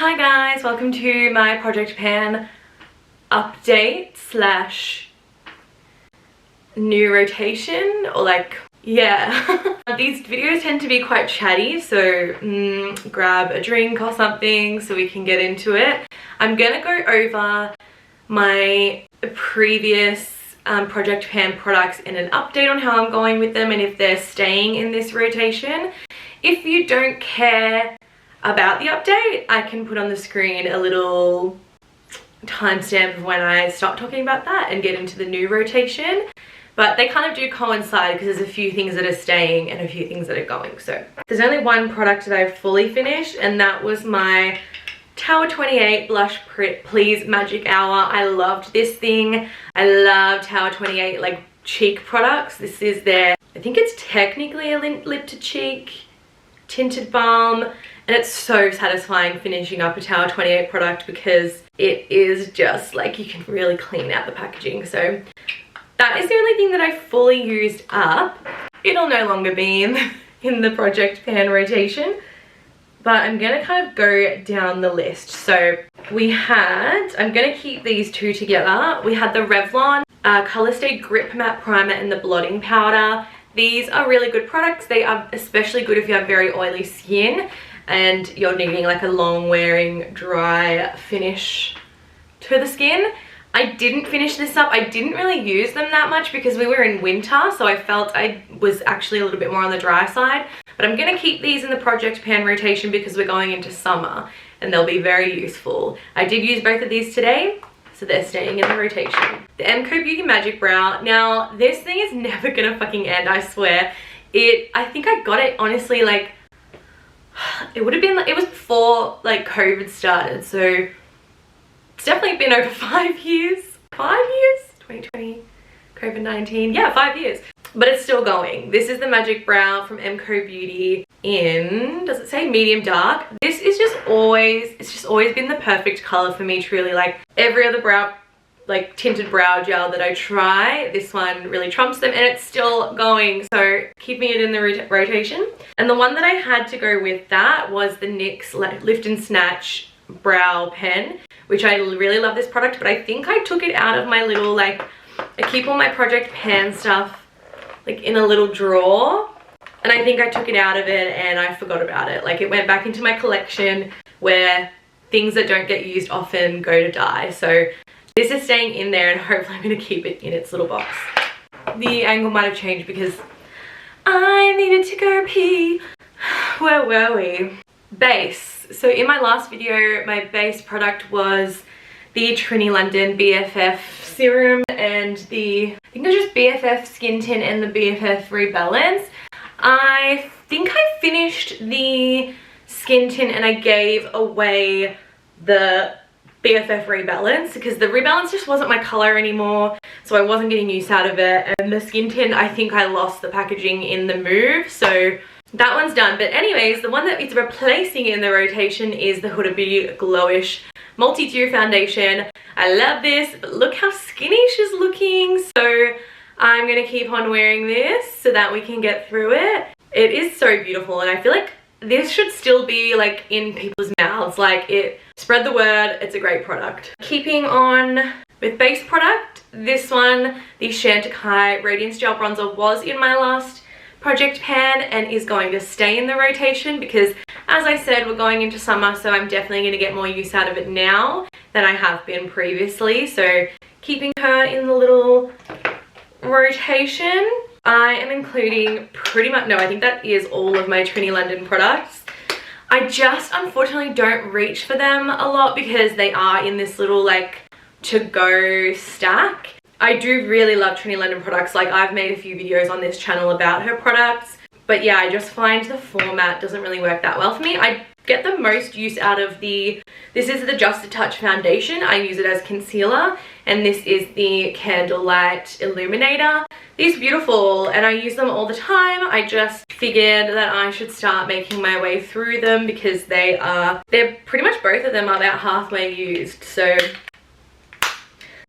Hi guys, welcome to my Project Pan update slash new rotation, or like, yeah. These videos tend to be quite chatty, so grab a drink or something so we can get into it. I'm gonna go over my previous Project Pan products in an update on how I'm going with them and if they're staying in this rotation. If you don't care about the update, I can put on the screen a little timestamp of when I start talking about that and get into the new rotation. But they kind of do coincide because there's a few things that are staying and a few things that are going. So there's only one product that I've fully finished, and that was my Tower 28 Blush Please Magic Hour. I loved this thing. I love Tower 28 like cheek products. This is their, I think it's technically a lip to cheek tinted balm, and it's so satisfying finishing up a Tower 28 product because it is just like you can really clean out the packaging. So that is the only thing that I fully used up. It'll no longer be in the Project Pan rotation, but I'm gonna kind of go down the list. So we had, I'm gonna keep these two together. We had the Revlon Color Stay Grip Matte Primer and the Blotting Powder. These are really good products. They are especially good if you have very oily skin and you're needing like a long wearing dry finish to the skin. I didn't finish this up. I didn't really use them that much because we were in winter, so I felt I was actually a little bit more on the dry side. But I'm gonna keep these in the Project Pan rotation because we're going into summer and they'll be very useful. I did use both of these today, so they're staying in the rotation. The MCO Beauty Magic Brow. Now, this thing is never gonna fucking end, I swear. I think I got it, honestly, like, it would have been, it was before, like, COVID started, so it's definitely been over 5 years. 5 years? 2020, COVID-19, yeah, 5 years. But it's still going. This is the Magic Brow from MCO Beauty in, does it say medium dark? This is just always, it's just always been the perfect color for me, truly. Like every other brow, like tinted brow gel that I try, this one really trumps them, and it's still going, so keeping it in the rotation. And the one that I had to go with that was the NYX Lift and Snatch Brow Pen, which I really love this product, but I think I took it out of my little, like, I keep all my Project Pan stuff like in a little drawer, and I think I took it out of it and I forgot about it. Like it went back into my collection where things that don't get used often go to die. So this is staying in there and hopefully I'm going to keep it in its little box. The angle might have changed because I needed to go pee. Where were we? Base. So in my last video, my base product was the Trinny London BFF serum and the, I think it was just BFF Skin Tint and the BFF Rebalance. I think I finished the Skin Tint and I gave away the BFF Rebalance because the Rebalance just wasn't my color anymore, so I wasn't getting use out of it. And the Skin Tint, I think I lost the packaging in the move, so that one's done. But anyways, the one that it's replacing in the rotation is the Huda Beauty Glowish Multi-Dew Foundation. I love this, but look how skinny she's looking. So I'm gonna keep on wearing this so that we can get through it. It is so beautiful, and I feel like this should still be like in people's mouths. Like, it, spread the word, it's a great product. Keeping on with base product, this one, the Chantacaille Radiance Gel Bronzer, was in my last Project Pan and is going to stay in the rotation because, as I said, we're going into summer, so I'm definitely going to get more use out of it now than I have been previously. So keeping her in the little rotation. I am including pretty much, no, I think that is all of my Trinny London products. I just unfortunately don't reach for them a lot because they are in this little like to-go stack. I do really love Trinny London products. Like, I've made a few videos on this channel about her products, but yeah, I just find the format doesn't really work that well for me. I get the most use out of the, this is the Just a Touch foundation. I use it as concealer, and this is the Candlelight Illuminator. These are beautiful and I use them all the time. I just figured that I should start making my way through them because they're pretty much, both of them are about halfway used. So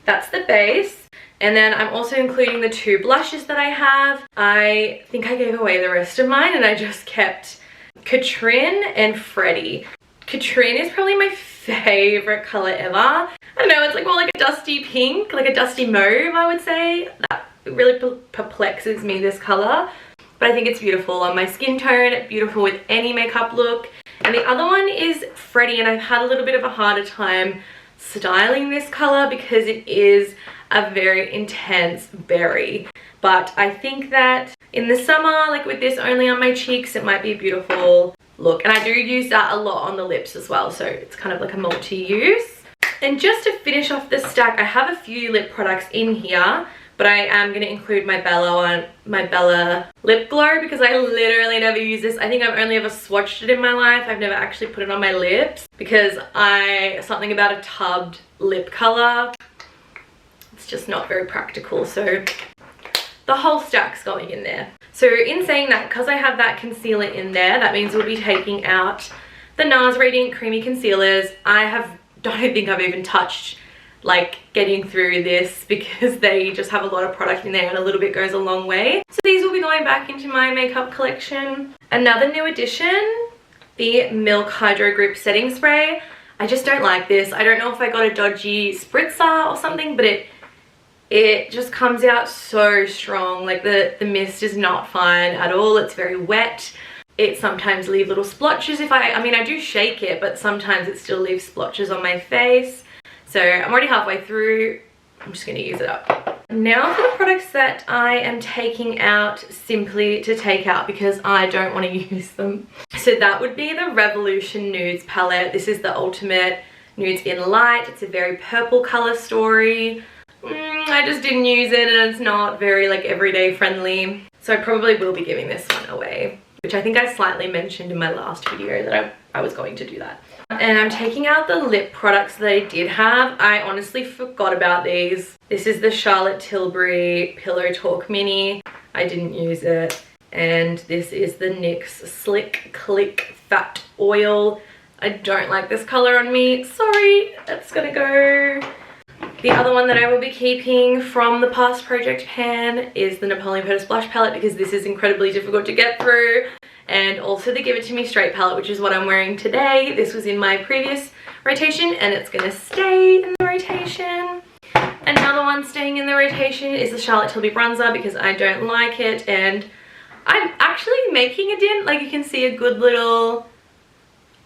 that's the base. And then I'm also including the two blushes that I have. I think I gave away the rest of mine and I just kept Katrin and Freddie. Katrin is probably my favorite color ever. I don't know, it's like more like a dusty pink, like a dusty mauve, I would say. That really perplexes me, this color. But I think it's beautiful on my skin tone, beautiful with any makeup look. And the other one is Freddie, and I've had a little bit of a harder time styling this color because it is a very intense berry. But I think that in the summer, like with this only on my cheeks, it might be a beautiful look. And I do use that a lot on the lips as well, so it's kind of like a multi-use. And just to finish off the stack, I have a few lip products in here, but I am going to include my Bella lip glow because I literally never use this. I think I've only ever swatched it in my life. I've never actually put it on my lips because something about a tubbed lip color, it's just not very practical. So the whole stack's going in there. So in saying that, because I have that concealer in there, that means we'll be taking out the NARS Radiant Creamy Concealers. Don't think I've even touched like getting through this because they just have a lot of product in there and a little bit goes a long way. So these will be going back into my makeup collection. Another new addition, the Milk Hydro Grip Setting Spray. I just don't like this. I don't know if I got a dodgy spritzer or something, but it just comes out so strong. Like the mist is not fine at all. It's very wet. It sometimes leaves little splotches I mean I do shake it, but sometimes it still leaves splotches on my face. So I'm already halfway through. I'm just going to use it up. Now for the products that I am taking out simply to take out because I don't want to use them. So that would be the Revolution Nudes palette. This is the Ultimate Nudes in Light. It's a very purple color story. I just didn't use it and it's not very like everyday friendly. So I probably will be giving this one away, which I think I slightly mentioned in my last video that I was going to do that. And I'm taking out the lip products that I did have. I honestly forgot about these. This is the Charlotte Tilbury Pillow Talk Mini. I didn't use it. And this is the NYX Slick Click Fat Oil. I don't like this color on me. Sorry, that's gonna go. The other one that I will be keeping from the past project pan is the Napoleon Purse Blush Palette because this is incredibly difficult to get through. And also the Give It To Me Straight palette, which is what I'm wearing today. This was in my previous rotation and it's going to stay in the rotation. Another one staying in the rotation is the Charlotte Tilbury bronzer because I don't like it. And I'm actually making a dent. Like you can see a good little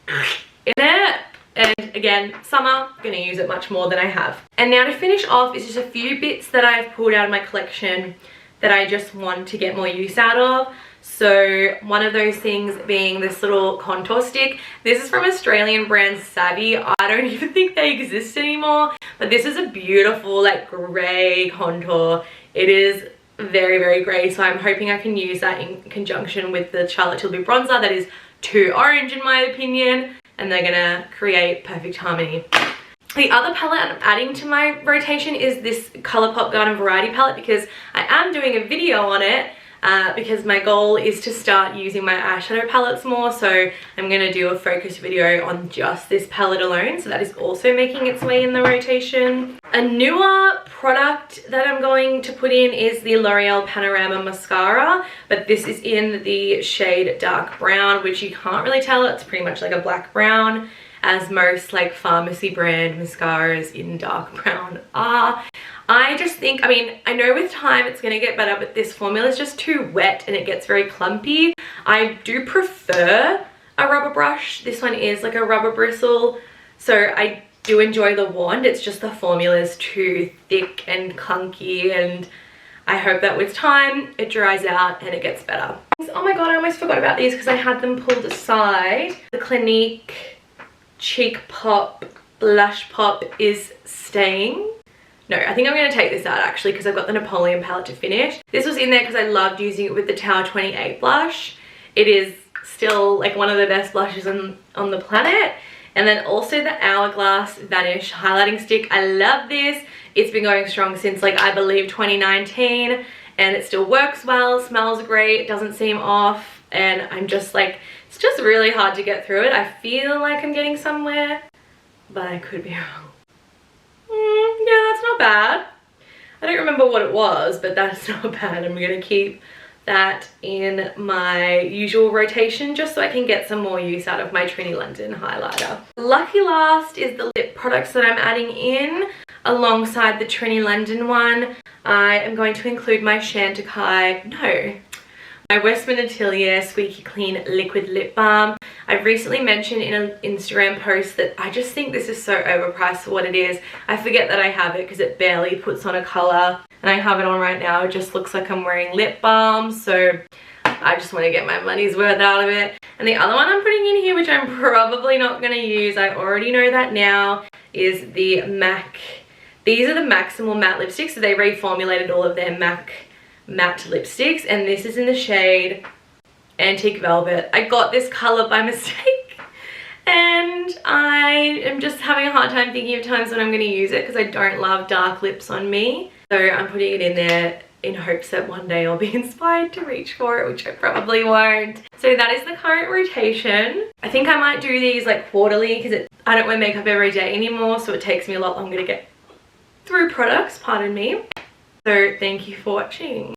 in it. And again, summer, I'm going to use it much more than I have. And now to finish off is just a few bits that I've pulled out of my collection that I just want to get more use out of. So one of those things being this little contour stick. This is from Australian brand Savvy. I don't even think they exist anymore. But this is a beautiful like grey contour. It is very, very grey. So I'm hoping I can use that in conjunction with the Charlotte Tilbury bronzer that is too orange in my opinion. And they're gonna create perfect harmony. The other palette I'm adding to my rotation is this Colorpop Garden Variety palette because I am doing a video on it because my goal is to start using my eyeshadow palettes more. So I'm gonna do a focus video on just this palette alone. So that is also making its way in the rotation. A newer product that I'm going to put in is the L'Oreal Panorama Mascara, but this is in the shade Dark Brown, which you can't really tell. It's pretty much like a black brown, as most like pharmacy brand mascaras in dark brown are. I just think, I mean, I know with time it's gonna get better, but this formula is just too wet and it gets very clumpy. I do prefer a rubber brush. This one is like a rubber bristle, so I do enjoy the wand. It's just the formula is too thick and clunky, and I hope that with time it dries out and it gets better. Oh my god, I almost forgot about these because I had them pulled aside. The Clinique Cheek Pop Blush Pop is staying. No, I think I'm going to take this out actually because I've got the Napoleon palette to finish. This was in there because I loved using it with the Tower 28 blush. It is still like one of the best blushes on the planet. And then also the Hourglass Vanish highlighting stick. I love this. It's been going strong since like I believe 2019 and it still works well, smells great, doesn't seem off, and I'm just like, it's just really hard to get through it. I feel like I'm getting somewhere, but I could be wrong. Yeah, that's not bad. I don't remember what it was, but that's not bad. I'm gonna keep that in my usual rotation just so I can get some more use out of my Trinny London highlighter. Lucky last is the lip products that I'm adding in alongside the Trinny London one. I am going to include my my Westman Atelier Squeaky Clean Liquid Lip Balm. I've recently mentioned in an Instagram post that I just think this is so overpriced for what it is. I forget that I have it because it barely puts on a colour, and I have it on right now. It just looks like I'm wearing lip balm, so I just want to get my money's worth out of it. And the other one I'm putting in here, which I'm probably not going to use, I already know that now, is the MAC. These are the Maximal Matte Lipsticks, so they reformulated all of their MAC matte lipsticks, and this is in the shade Antique Velvet. I got this color by mistake and I am just having a hard time thinking of times when I'm going to use it because I don't love dark lips on me. So I'm putting it in there in hopes that one day I'll be inspired to reach for it, which I probably won't. So that is the current rotation. I think I might do these like quarterly because I don't wear makeup every day anymore, so it takes me a lot longer to get through products, pardon me. So thank you for watching.